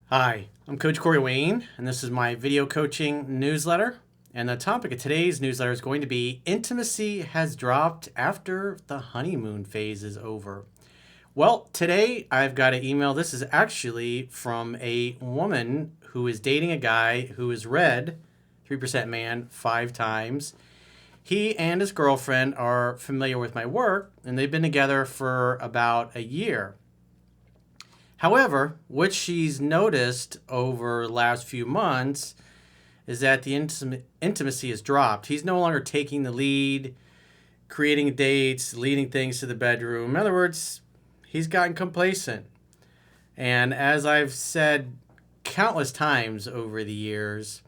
Hi, I'm Coach Corey Wayne, and this is my video coaching newsletter. And the topic of today's newsletter is going to be Intimacy Has Dropped After the Honeymoon Phase is Over. Well, today I've got an email. This is actually from a woman who is dating a guy who has read 3% Man 5 times. He and his girlfriend are familiar with my work, and they've been together for about a year. However, what she's noticed over the last few months is that the intimacy has dropped. He's no longer taking the lead, creating dates, leading things to the bedroom. In other words, he's gotten complacent. And as I've said countless times over the years,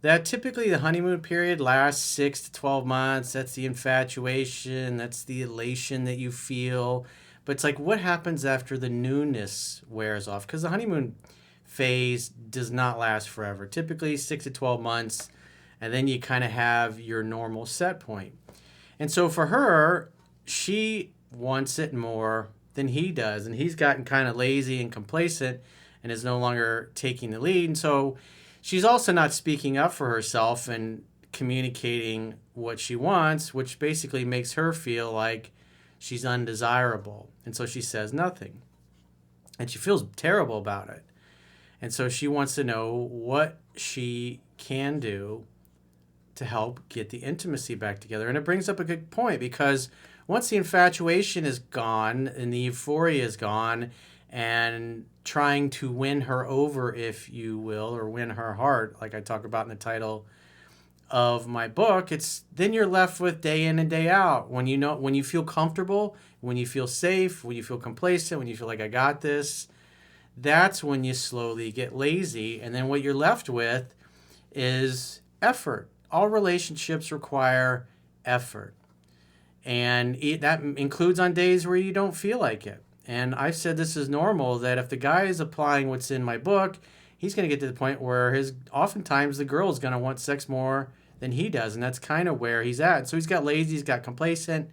that typically the honeymoon period lasts 6 to 12 months. That's the infatuation, that's the elation that you feel. But it's like, what happens after the newness wears off? Because the honeymoon phase does not last forever. Typically 6 to 12 months, and then you kind of have your normal set point. And so for her, she wants it more than he does. And he's gotten kind of lazy and complacent and is no longer taking the lead. And so she's also not speaking up for herself and communicating what she wants, which basically makes her feel like she's undesirable. And so she says nothing. And she feels terrible about it. And so she wants to know what she can do to help get the intimacy back together. And it brings up a good point, because once the infatuation is gone and the euphoria is gone, and trying to win her over, if you will, or win her heart, like I talk about in the title of my book, it's then you're left with day in and day out. When you feel comfortable, when you feel safe, when you feel complacent, when you feel like I got this, that's when you slowly get lazy. And then what you're left with is effort. All relationships require effort. And that includes on days where you don't feel like it. And I've said this is normal, that if the guy is applying what's in my book, he's going to get to the point where oftentimes the girl is going to want sex more than he does. And that's kind of where he's at. So he's got lazy, he's got complacent.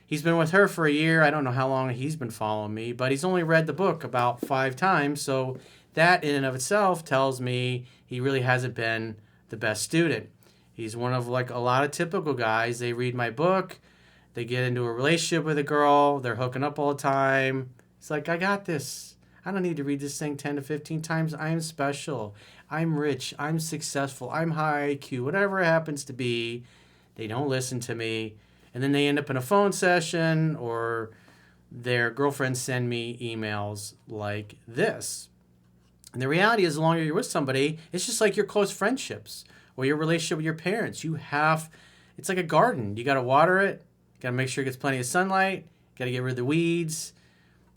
He's been with her for a year. I don't know how long he's been following me, but he's only read the book about 5 times. So that in and of itself tells me he really hasn't been the best student. He's one of like a lot of typical guys. They read my book, they get into a relationship with a girl, they're hooking up all the time. It's like, I got this. I don't need to read this thing 10 to 15 times. I'm special. I'm rich. I'm successful. I'm high IQ. Whatever it happens to be, they don't listen to me. And then they end up in a phone session, or their girlfriends send me emails like this. And the reality is, the longer you're with somebody, it's just like your close friendships or your relationship with your parents. It's like a garden. You got to water it. Got to make sure it gets plenty of sunlight. Got to get rid of the weeds.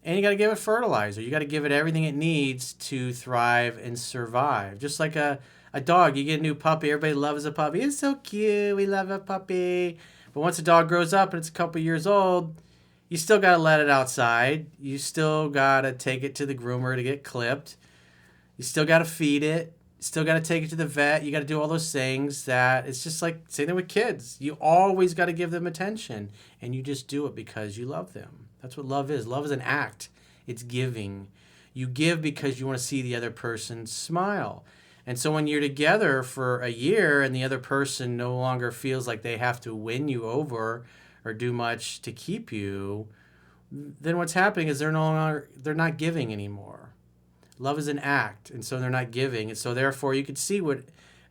And you got to give it fertilizer. You got to give it everything it needs to thrive and survive. Just like a dog. You get a new puppy. Everybody loves a puppy. It's so cute. We love a puppy. But once a dog grows up and it's a couple years old, you still got to let it outside. You still got to take it to the groomer to get clipped. You still got to feed it. Still got to take it to the vet. You got to do all those things. That it's just like same thing with kids. You always got to give them attention, and you just do it because you love them. That's what love is. Love is an act. It's giving. You give because you want to see the other person smile. And so when you're together for a year and the other person no longer feels like they have to win you over or do much to keep you, then what's happening is they're not giving anymore. Love is an act, and so they're not giving. And so therefore you could see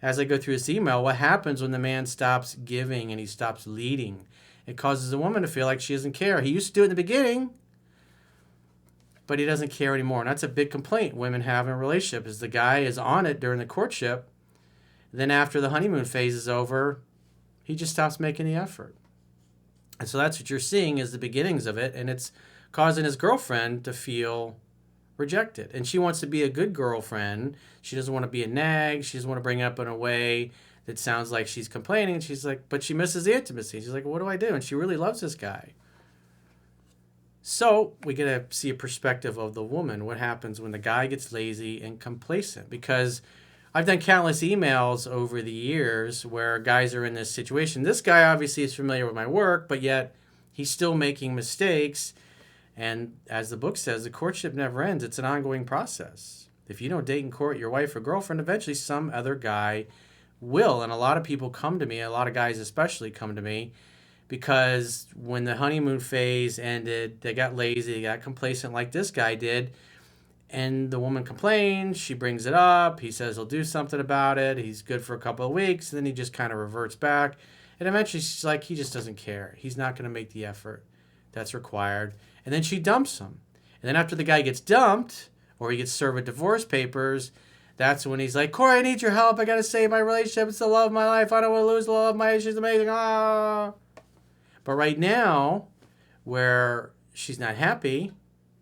as I go through this email, what happens when the man stops giving and he stops leading. It causes the woman to feel like she doesn't care. He used to do it in the beginning, but he doesn't care anymore. And that's a big complaint women have in a relationship, is the guy is on it during the courtship. Then after the honeymoon phase is over, he just stops making the effort. And so that's what you're seeing is the beginnings of it. And it's causing his girlfriend to feel rejected. And she wants to be a good girlfriend. She doesn't want to be a nag. She doesn't want to bring it up in a way that sounds like she's complaining. And she's like, but she misses the intimacy. She's like, what do I do? And she really loves this guy. So we get to see a perspective of the woman. What happens when the guy gets lazy and complacent? Because I've done countless emails over the years where guys are in this situation. This guy obviously is familiar with my work, but yet he's still making mistakes. And as the book says, the courtship never ends. It's an ongoing process. If you don't date and court your wife or girlfriend, eventually some other guy will. And a lot of people come to me, a lot of guys especially come to me, because when the honeymoon phase ended, they got lazy, they got complacent like this guy did. And the woman complains, she brings it up, he says he'll do something about it, he's good for a couple of weeks, and then he just kind of reverts back. And eventually she's like, he just doesn't care. He's not going to make the effort that's required. And then she dumps him. And then after the guy gets dumped, or he gets served with divorce papers, that's when he's like, Corey, I need your help. I got to save my relationship. It's the love of my life. I don't want to lose the love of my life. She's amazing. Ah. But right now, where she's not happy,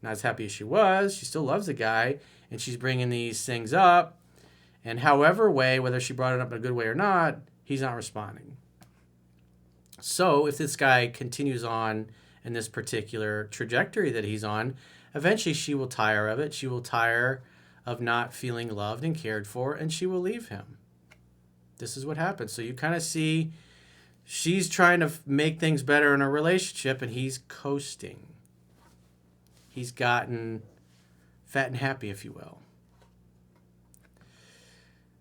not as happy as she was, she still loves the guy, and she's bringing these things up. And however way, whether she brought it up in a good way or not, he's not responding. So if this guy continues on in this particular trajectory that he's on, eventually she will tire of it. She will tire of not feeling loved and cared for, and she will leave him. This is what happens. So you kind of see she's trying to make things better in her relationship, and he's coasting. He's gotten fat and happy, if you will.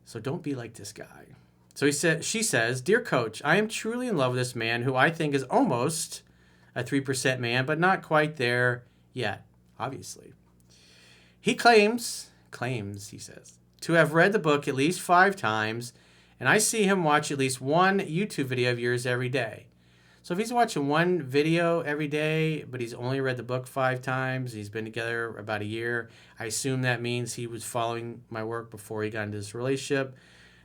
So don't be like this guy. So she says, Dear Coach, I am truly in love with this man who I think is almost a 3% man, but not quite there yet, obviously. He claims, he says, to have read the book at least 5 times, and I see him watch at least one YouTube video of yours every day. So if he's watching one video every day, but he's only read the book 5 times, he's been together about a year, I assume that means he was following my work before he got into this relationship.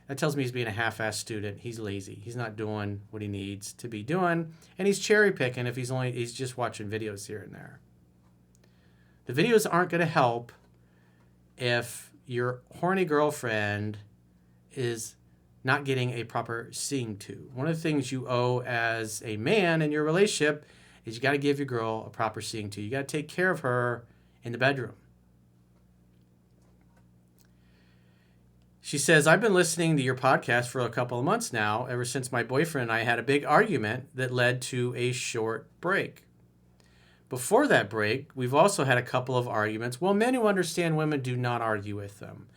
That tells me he's being a half-assed student. He's lazy. He's not doing what he needs to be doing, and he's cherry-picking if he's just watching videos here and there. The videos aren't going to help if your horny girlfriend is not getting a proper seeing to. One of the things you owe as a man in your relationship is you got to give your girl a proper seeing to. You got to take care of her in the bedroom. She says, I've been listening to your podcast for a couple of months now, ever since my boyfriend and I had a big argument that led to a short break. Before that break, we've also had a couple of arguments. Well, men who understand women do not argue with them.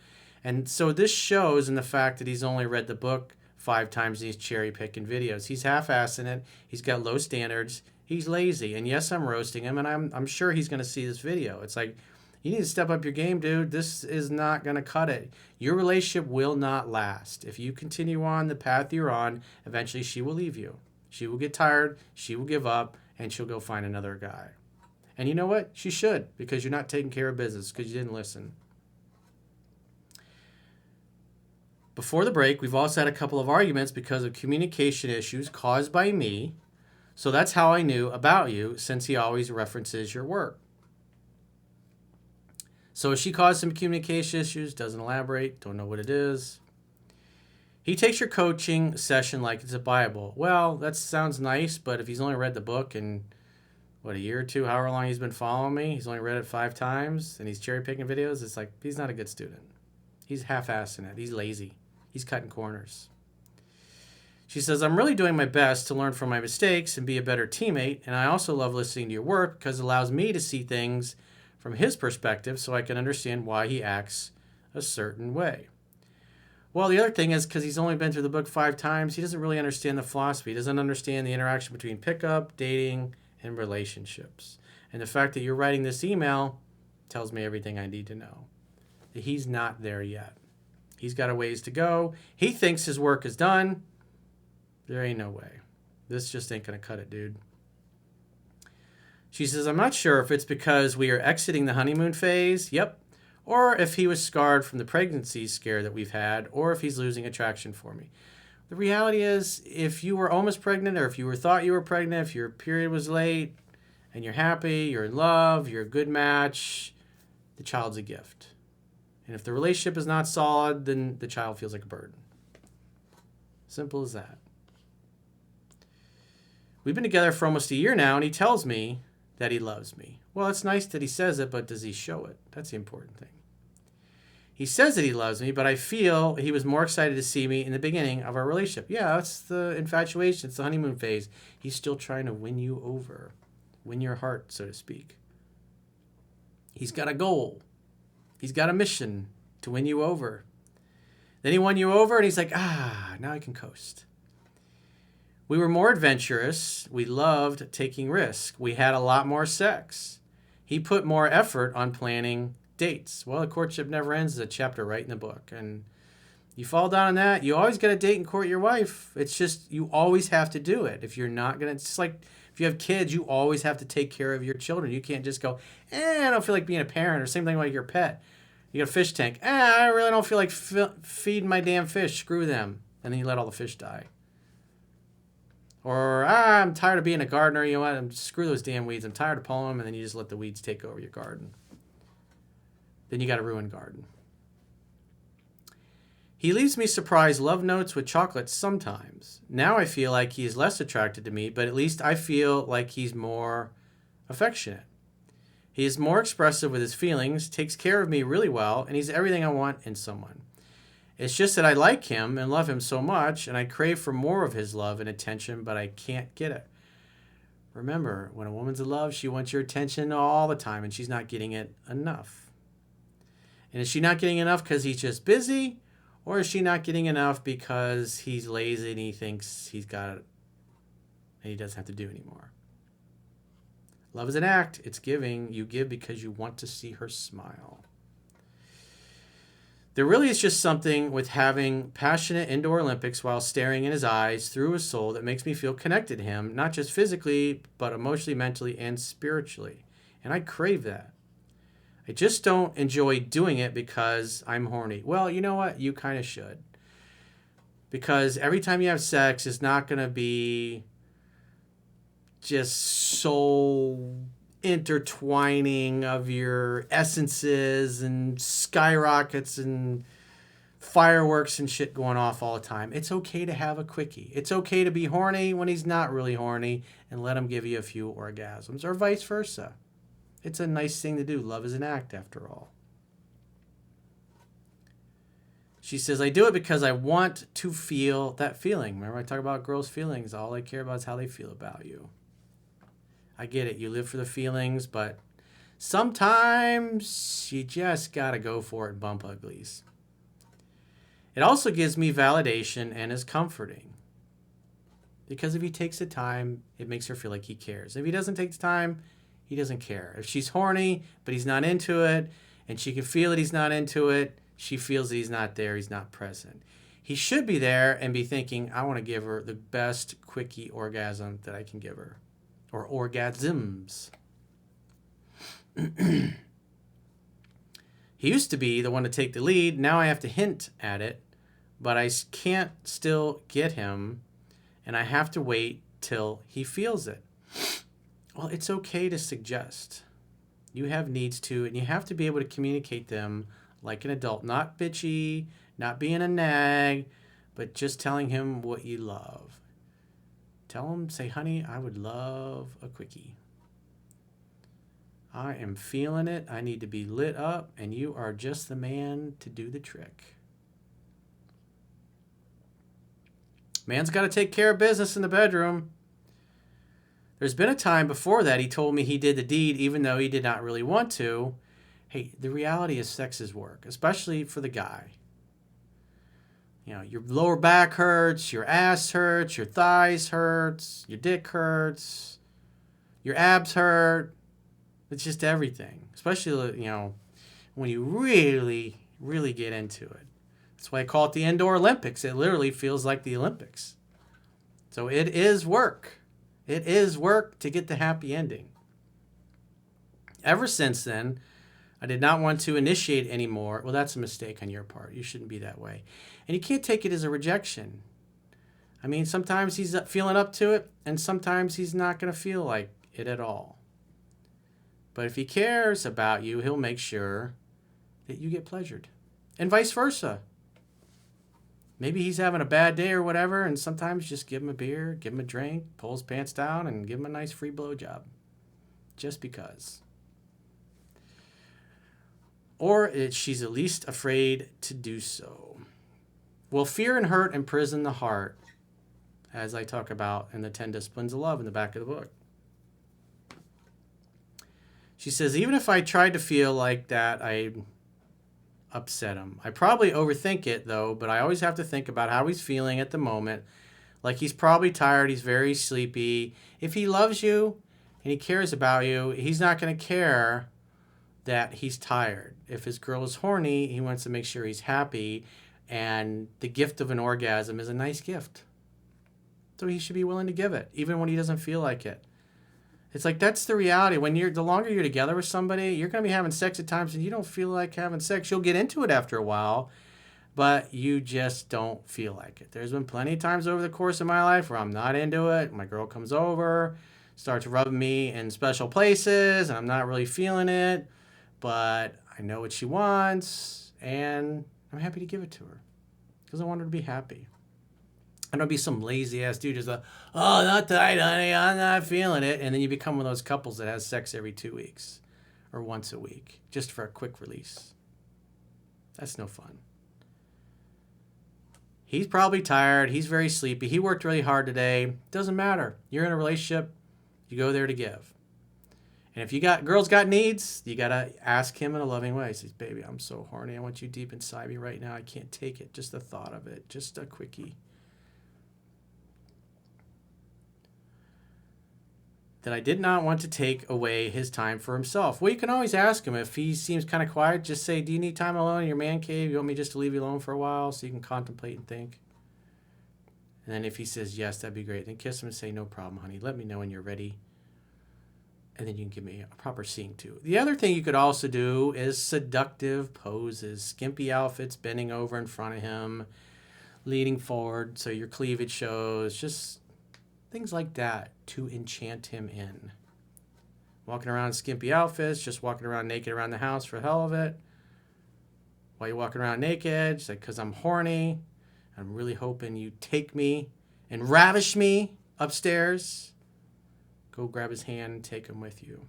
And so this shows in the fact that he's only read the book 5 times and he's cherry-picking videos. He's half-assing it. He's got low standards. He's lazy. And yes, I'm roasting him, and I'm sure he's going to see this video. It's like, you need to step up your game, dude. This is not going to cut it. Your relationship will not last. If you continue on the path you're on, eventually she will leave you. She will get tired, she will give up, and she'll go find another guy. And you know what? She should, because you're not taking care of business, because you didn't listen. Before the break, we've also had a couple of arguments because of communication issues caused by me. So that's how I knew about you, since he always references your work. So she caused some communication issues, doesn't elaborate, don't know what it is. He takes your coaching session like it's a Bible. Well, that sounds nice, but if he's only read the book in, a year or two, however long he's been following me, he's only read it 5 times, and he's cherry-picking videos, it's like, he's not a good student. He's half-assing it. He's lazy. He's cutting corners. She says, I'm really doing my best to learn from my mistakes and be a better teammate, and I also love listening to your work because it allows me to see things from his perspective so I can understand why he acts a certain way. Well, the other thing is because he's only been through the book 5 times, he doesn't really understand the philosophy. He doesn't understand the interaction between pickup, dating, and relationships. And the fact that you're writing this email tells me everything I need to know. That he's not there yet. He's got a ways to go. He thinks his work is done. There ain't no way. This just ain't going to cut it, dude. She says, I'm not sure if it's because we are exiting the honeymoon phase, yep, or if he was scarred from the pregnancy scare that we've had, or if he's losing attraction for me. The reality is, if you were almost pregnant, or if you thought you were pregnant, if your period was late, and you're happy, you're in love, you're a good match, the child's a gift. And if the relationship is not solid, then the child feels like a burden. Simple as that. We've been together for almost a year now, and he tells me that he loves me. Well, it's nice that he says it, but does he show it? That's the important thing. He says that he loves me, but I feel he was more excited to see me in the beginning of our relationship. Yeah, that's the infatuation. It's the honeymoon phase. He's still trying to win you over, win your heart, so to speak. He's got a goal. He's got a mission. to win you over. Then he won you over and he's like, now I can coast. We were more adventurous. We loved taking risks. We had a lot more sex. He put more effort on planning dates. Well, a courtship never ends is a chapter right in the book. And you fall down on that, you always got to date and court your wife. It's just, you always have to do it. If you're not going to, it's like if you have kids, you always have to take care of your children. You can't just go, I don't feel like being a parent, or same thing like your pet. You got a fish tank. I really don't feel like feeding my damn fish. Screw them. And then you let all the fish die. Or, I'm tired of being a gardener. You know what? Screw those damn weeds. I'm tired of pulling them. And then you just let the weeds take over your garden. Then you got a ruined garden. He leaves me surprise love notes with chocolates sometimes. Now I feel like he is less attracted to me, but at least I feel like he's more affectionate. He is more expressive with his feelings, takes care of me really well, and he's everything I want in someone. It's just that I like him and love him so much, and I crave for more of his love and attention, but I can't get it. Remember, when a woman's in love, she wants your attention all the time, and she's not getting it enough. And is she not getting enough because he's just busy, or is she not getting enough because he's lazy and he thinks he's got it and he doesn't have to do anymore? Love is an act. It's giving. You give because you want to see her smile. There really is just something with having passionate indoor Olympics while staring in his eyes through his soul that makes me feel connected to him, not just physically, but emotionally, mentally, and spiritually. And I crave that. I just don't enjoy doing it because I'm horny. Well, you know what? You kind of should. Because every time you have sex, it's not going to be just so intertwining of your essences and skyrockets and fireworks and shit going off all the time. It's okay to have a quickie. It's okay to be horny when he's not really horny and let him give you a few orgasms, or vice versa. It's a nice thing to do. Love is an act, after all. She says, I do it because I want to feel that feeling. Remember I talk about girls' feelings. All I care about is how they feel about you. I get it. You live for the feelings, but sometimes you just got to go for it and bump uglies. It also gives me validation and is comforting. Because if he takes the time, it makes her feel like he cares. If he doesn't take the time, he doesn't care. If she's horny, but he's not into it, and she can feel that he's not into it, she feels that he's not there, he's not present. He should be there and be thinking, I want to give her the best quickie orgasm that I can give her. Or orgasms. He used to be the one to take the lead. Now I have to hint at it, but I can't still get him, and I have to wait till he feels it. Well, it's okay to suggest. You have needs too, and you have to be able to communicate them like an adult. Not bitchy, not being a nag, but just telling him what you love. Tell him, say, honey, I would love a quickie. I am feeling it. I need to be lit up, and you are just the man to do the trick. Man's got to take care of business in the bedroom. There's been a time before that he told me he did the deed even though he did not really want to. Hey, the reality is sex is work, especially for the guy. You know, your lower back hurts, your ass hurts, your thighs hurts, your dick hurts, your abs hurt. It's just everything, especially, you know, when you really, really get into it. That's why I call it the Indoor Olympics. It literally feels like the Olympics. So it is work. It is work to get the happy ending. Ever since then, I did not want to initiate anymore. Well, that's a mistake on your part. You shouldn't be that way. And you can't take it as a rejection. I mean, sometimes he's feeling up to it, and sometimes he's not going to feel like it at all. But if he cares about you, he'll make sure that you get pleasured. And vice versa. Maybe he's having a bad day or whatever, and sometimes just give him a beer, give him a drink, pull his pants down, and give him a nice free blowjob. Just because. Or she's at least afraid to do so. Will fear and hurt imprison the heart, as I talk about in the 10 Disciplines of Love in the back of the book. She says, even if I tried to feel like that, upset him. I probably overthink it though, but I always have to think about how he's feeling at the moment. Like he's probably tired, he's very sleepy. If he loves you and he cares about you, he's not going to care that he's tired. If his girl is horny, he wants to make sure he's happy, and the gift of an orgasm is a nice gift. So he should be willing to give it, even when he doesn't feel like it. It's like, that's the reality. The longer you're together with somebody, you're going to be having sex at times and you don't feel like having sex. You'll get into it after a while, but you just don't feel like it. There's been plenty of times over the course of my life where I'm not into it. My girl comes over, starts rubbing me in special places, and I'm not really feeling it, but I know what she wants, and I'm happy to give it to her because I want her to be happy. I don't be some lazy ass dude just like, oh, not tonight, honey, I'm not feeling it. And then you become one of those couples that has sex every 2 weeks or once a week just for a quick release. That's no fun. He's probably tired. He's very sleepy. He worked really hard today. Doesn't matter. You're in a relationship. You go there to give. And if girls got needs, you got to ask him in a loving way. He says, baby, I'm so horny. I want you deep inside me right now. I can't take it. Just the thought of it. Just a quickie. That I did not want to take away his time for himself. Well, you can always ask him. If he seems kind of quiet, just say, do you need time alone in your man cave? You want me just to leave you alone for a while so you can contemplate and think? And then if he says yes, that'd be great. Then kiss him and say, no problem, honey. Let me know when you're ready. And then you can give me a proper scene too. The other thing you could also do is seductive poses. Skimpy outfits, bending over in front of him, leaning forward so your cleavage shows. Just things like that to enchant him in. Walking around in skimpy outfits, just walking around naked around the house for the hell of it. While you're walking around naked, just like, because I'm horny. I'm really hoping you take me and ravish me upstairs. Go grab his hand and take him with you.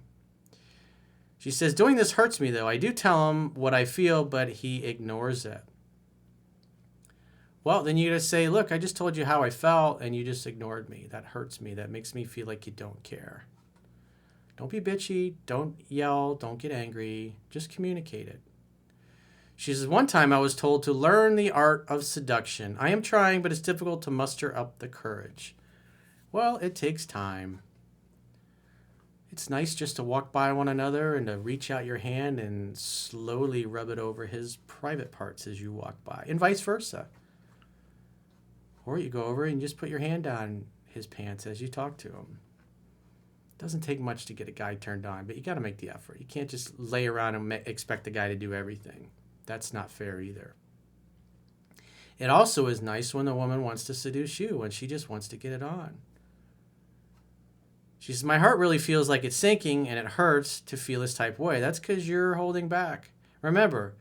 She says, doing this hurts me though. I do tell him what I feel, but he ignores it. Well, then you just say, look, I just told you how I felt, and you just ignored me. That hurts me. That makes me feel like you don't care. Don't be bitchy. Don't yell. Don't get angry. Just communicate it. She says, one time I was told to learn the art of seduction. I am trying, but it's difficult to muster up the courage. Well, it takes time. It's nice just to walk by one another and to reach out your hand and slowly rub it over his private parts as you walk by, and vice versa. Or you go over and just put your hand on his pants as you talk to him. It doesn't take much to get a guy turned on, but you got to make the effort. You can't just lay around and expect the guy to do everything. That's not fair either. It also is nice when the woman wants to seduce you, when she just wants to get it on. She says, my heart really feels like it's sinking and it hurts to feel this type of way. That's because you're holding back. Remember,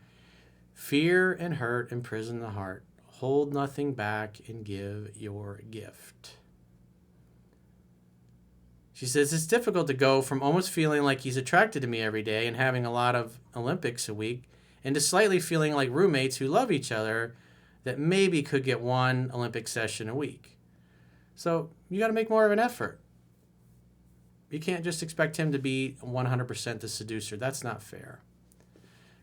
fear and hurt imprison the heart. Hold nothing back and give your gift. She says, it's difficult to go from almost feeling like he's attracted to me every day and having a lot of Olympics a week into slightly feeling like roommates who love each other that maybe could get one Olympic session a week. So you got to make more of an effort. You can't just expect him to be 100% the seducer. That's not fair.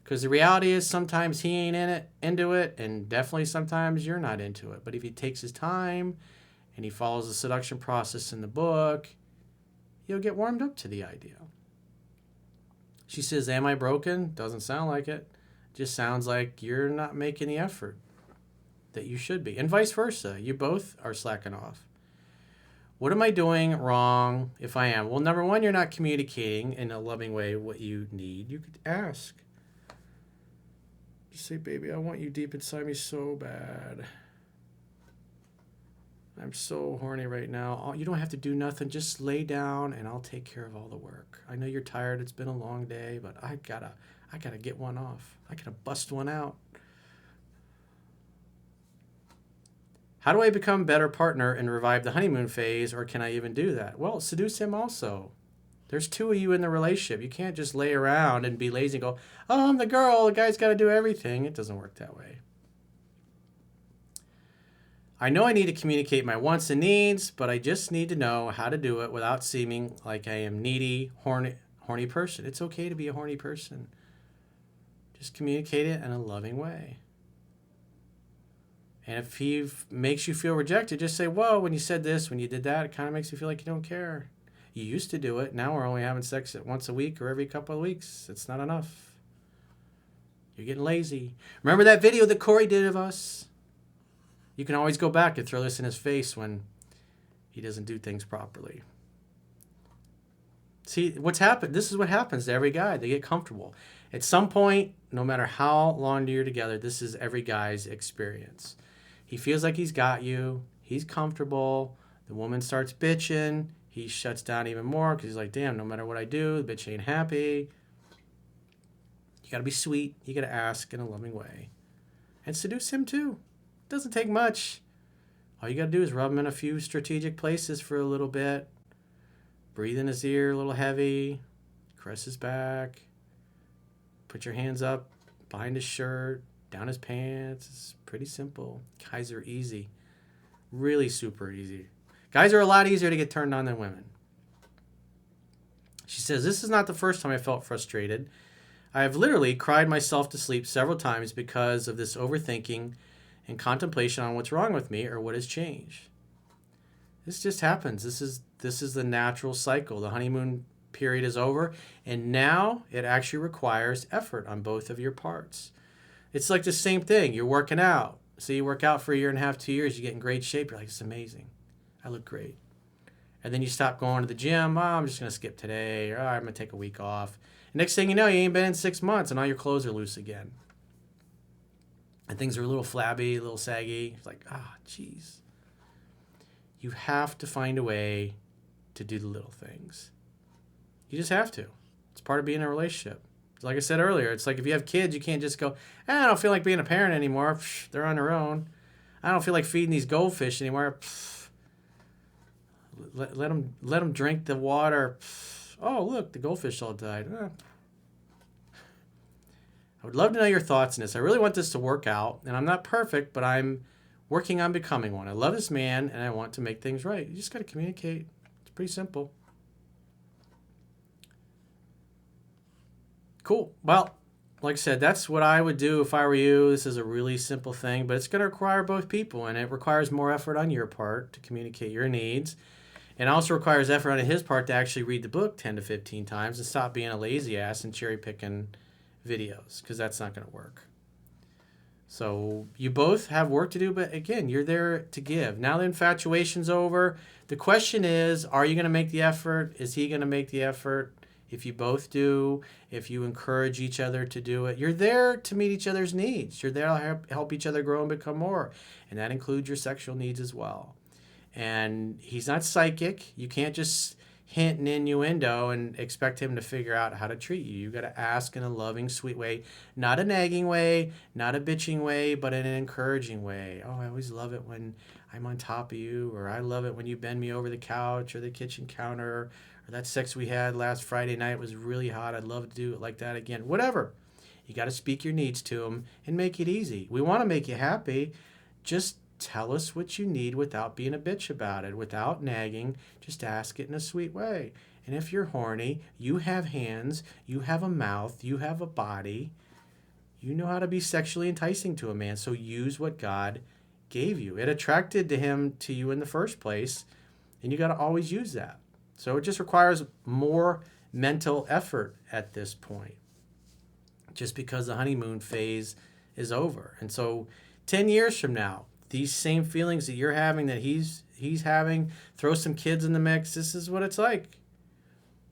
Because the reality is sometimes he ain't into it, and definitely sometimes you're not into it. But if he takes his time and he follows the seduction process in the book, you'll get warmed up to the idea. She says, am I broken? Doesn't sound like it. Just sounds like you're not making the effort that you should be. And vice versa. You both are slacking off. What am I doing wrong if I am? Well, number one, you're not communicating in a loving way what you need. You could ask. Just say, baby, I want you deep inside me so bad. I'm so horny right now. You don't have to do nothing. Just lay down and I'll take care of all the work. I know you're tired. It's been a long day, but I gotta get one off. I gotta bust one out. How do I become a better partner and revive the honeymoon phase, or can I even do that? Well, seduce him also. There's two of you in the relationship. You can't just lay around and be lazy and go, oh, I'm the girl. The guy's got to do everything. It doesn't work that way. I know I need to communicate my wants and needs, but I just need to know how to do it without seeming like I am needy, horny person. It's okay to be a horny person. Just communicate it in a loving way. And if he makes you feel rejected, just say, whoa, when you said this, when you did that, it kind of makes you feel like you don't care. You used to do it. Now we're only having sex once a week or every couple of weeks. It's not enough. You're getting lazy. Remember that video that Corey did of us? You can always go back and throw this in his face when he doesn't do things properly. See, what's happened? This is what happens to every guy. They get comfortable. At some point, no matter how long you're together, this is every guy's experience. He feels like he's got you. He's comfortable. The woman starts bitching. He shuts down even more because he's like, damn, no matter what I do, the bitch ain't happy. You got to be sweet. You got to ask in a loving way. And seduce him too. It doesn't take much. All you got to do is rub him in a few strategic places for a little bit. Breathe in his ear a little heavy. Caress his back. Put your hands up behind his shirt, down his pants. It's pretty simple. Guys are easy. Really super easy. Guys are a lot easier to get turned on than women. She says, this is not the first time I felt frustrated. I have literally cried myself to sleep several times because of this overthinking and contemplation on what's wrong with me or what has changed. This just happens. This is the natural cycle. The honeymoon period is over, and now it actually requires effort on both of your parts. It's like the same thing. You're working out. So you work out for a year and a half, 2 years, you get in great shape. You're like, it's amazing. I look great. And then you stop going to the gym. Oh, I'm just going to skip today. Or, I'm going to take a week off. And next thing you know, you ain't been in 6 months, and all your clothes are loose again. And things are a little flabby, a little saggy. It's like, geez. You have to find a way to do the little things. You just have to. It's part of being in a relationship. Like I said earlier, it's like if you have kids, you can't just go, I don't feel like being a parent anymore. Psh, they're on their own. I don't feel like feeding these goldfish anymore. Psh, let them drink the water. Psh, oh, look, the goldfish all died. I would love to know your thoughts on this. I really want this to work out, and I'm not perfect, but I'm working on becoming one. I love this man, and I want to make things right. You just got to communicate. It's pretty simple. Cool. Well, like I said, that's what I would do if I were you. This is a really simple thing, but it's going to require both people, and it requires more effort on your part to communicate your needs. It also requires effort on his part to actually read the book 10 to 15 times and stop being a lazy ass and cherry picking videos, because that's not going to work. So you both have work to do, but again, you're there to give. Now the infatuation's over. The question is, are you going to make the effort? Is he going to make the effort? If you both do, if you encourage each other to do it, you're there to meet each other's needs. You're there to help each other grow and become more. And that includes your sexual needs as well. And he's not psychic. You can't just hint and innuendo and expect him to figure out how to treat you. You got to ask in a loving, sweet way, not a nagging way, not a bitching way, but in an encouraging way. Oh, I always love it when I'm on top of you, or I love it when you bend me over the couch or the kitchen counter, or that sex we had last Friday night was really hot. I'd love to do it like that again. Whatever. You got to speak your needs to him and make it easy. We want to make you happy. Just tell us what you need without being a bitch about it, without nagging. Just ask it in a sweet way. And if you're horny, you have hands, you have a mouth, you have a body. You know how to be sexually enticing to a man, so use what God gave you. It attracted to you in the first place, and you got to always use that. So it just requires more mental effort at this point, just because the honeymoon phase is over. And so 10 years from now, these same feelings that you're having, that he's having, throw some kids in the mix. This is what it's like.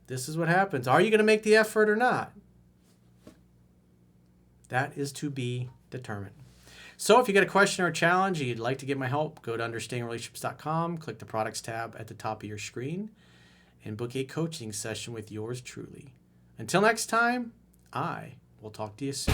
This is what happens. Are you going to make the effort or not? That is to be determined. So if you got a question or a challenge, you'd like to get my help, go to understandingrelationships.com, click the products tab at the top of your screen, and book a coaching session with yours truly. Until next time, I will talk to you soon.